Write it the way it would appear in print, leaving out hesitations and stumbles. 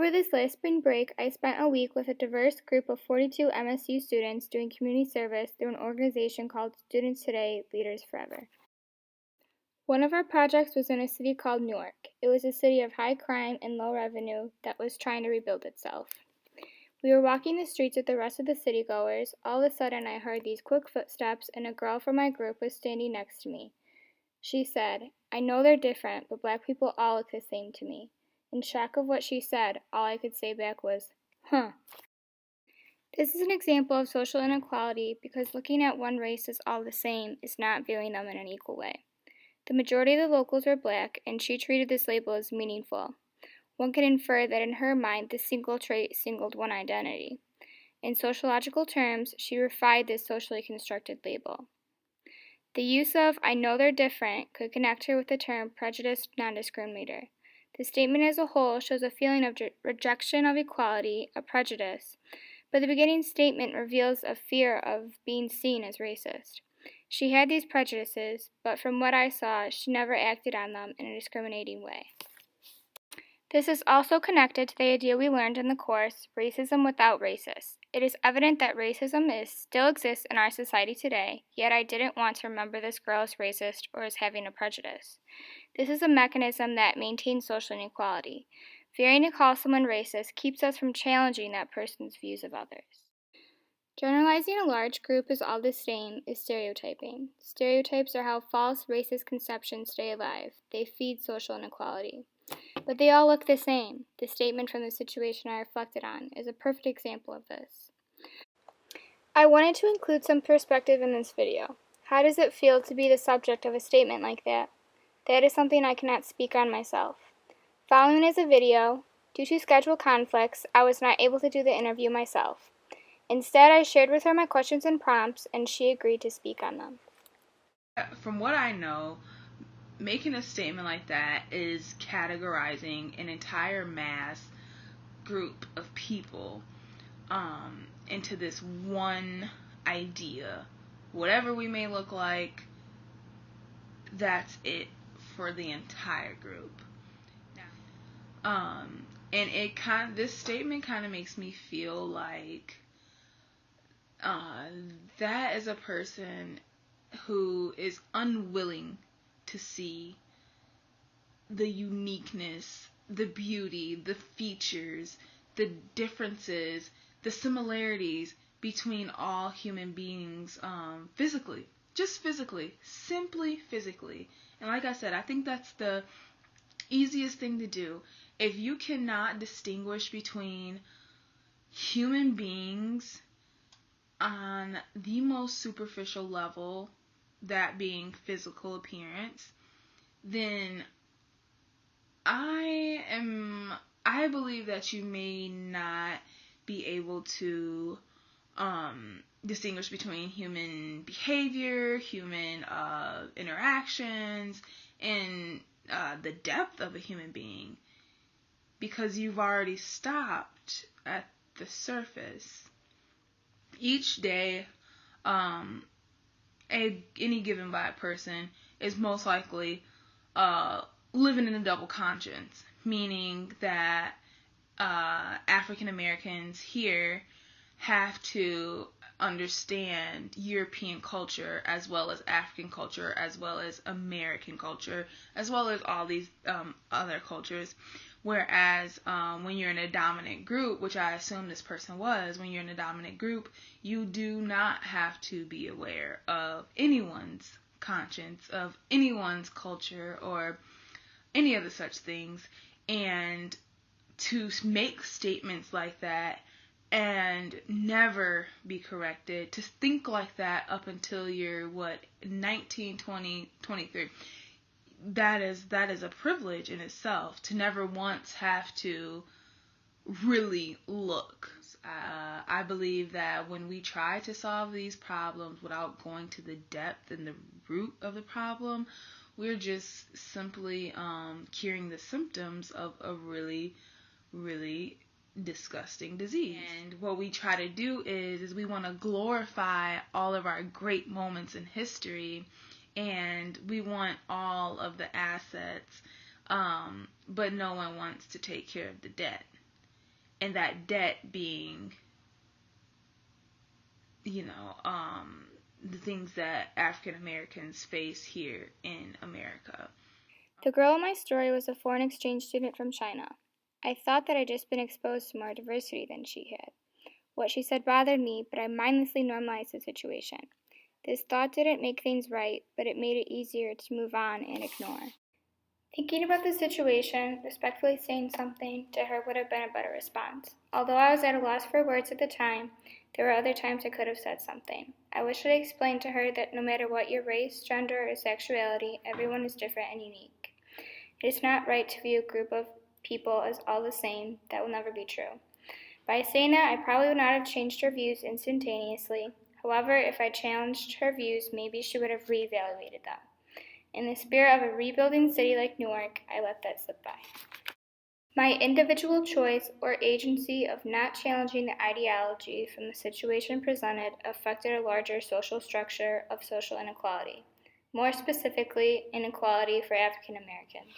Over this last spring break, I spent a week with a diverse group of 42 MSU students doing community service through an organization called Students Today, Leaders Forever. One of our projects was in a city called Newark. It was a city of high crime and low revenue that was trying to rebuild itself. We were walking the streets with the rest of the city-goers. All of a sudden, I heard these quick footsteps, and a girl from my group was standing next to me. She said, "I know they're different, but black people all look the same to me." In shock of what she said, all I could say back was, "Huh." This is an example of social inequality because looking at one race as all the same is not viewing them in an equal way. The majority of the locals were black, and she treated this label as meaningful. One can infer that in her mind, this single trait signaled one identity. In sociological terms, she refined this socially constructed label. The use of "I know they're different" could connect her with the term prejudiced non-discriminator. The statement as a whole shows a feeling of rejection of equality, a prejudice, but the beginning statement reveals a fear of being seen as racist. She had these prejudices, but from what I saw, she never acted on them in a discriminating way. This is also connected to the idea we learned in the course, Racism Without Racists. It is evident that racism still exists in our society today, yet I didn't want to remember this girl as racist or as having a prejudice. This is a mechanism that maintains social inequality. Fearing to call someone racist keeps us from challenging that person's views of others. Generalizing a large group as all the same is stereotyping. Stereotypes are how false racist conceptions stay alive. They feed social inequality. But they all look the same. The statement from the situation I reflected on is a perfect example of this. I wanted to include some perspective in this video. How does it feel to be the subject of a statement like that? That is something I cannot speak on myself. Following is a video. Due to schedule conflicts, I was not able to do the interview myself. Instead, I shared with her my questions and prompts, and she agreed to speak on them. From what I know, making a statement like that is categorizing an entire mass group of people into this one idea. Whatever we may look like, that's it for the entire group. And this statement kind of makes me feel like that is a person who is unwilling to see the uniqueness, the beauty, the features, the differences, the similarities between all human beings physically. Just physically. Simply physically. And like I said, I think that's the easiest thing to do. If you cannot distinguish between human beings on the most superficial level, that being physical appearance, then I believe that you may not be able to distinguish between human behavior, human interactions, and the depth of a human being, because you've already stopped at the surface. Each day, any given black person is most likely living in a double conscience, meaning that African Americans here have to understand European culture as well as African culture as well as American culture as well as all these other cultures. Whereas when you're in a dominant group, which I assume this person was, when you're in a dominant group, you do not have to be aware of anyone's conscience, of anyone's culture, or any other such things. And to make statements like that and never be corrected, to think like that up until you're 19, 20, 23, that is a privilege in itself, to never once have to really look. I believe that when we try to solve these problems without going to the depth and the root of the problem, we're just simply curing the symptoms of a really, really disgusting disease. And what we try to do is we want to glorify all of our great moments in history, and we want all of the assets, but no one wants to take care of the debt. and that debt being, you know, the things that African Americans face here in America. The girl in my story was a foreign exchange student from China. I thought that I'd just been exposed to more diversity than she had. What she said bothered me, but I mindlessly normalized the situation. This thought didn't make things right, but it made it easier to move on and ignore. Thinking about the situation, respectfully saying something to her would have been a better response. Although I was at a loss for words at the time, there were other times I could have said something. I wish I had explained to her that no matter what your race, gender, or sexuality, everyone is different and unique. It is not right to view a group of people as all the same. That will never be true. By saying that, I probably would not have changed her views instantaneously. However, if I challenged her views, maybe she would have reevaluated them. In the spirit of a rebuilding city like Newark, I let that slip by. My individual choice or agency of not challenging the ideology from the situation presented affected a larger social structure of social inequality, more specifically, inequality for African Americans.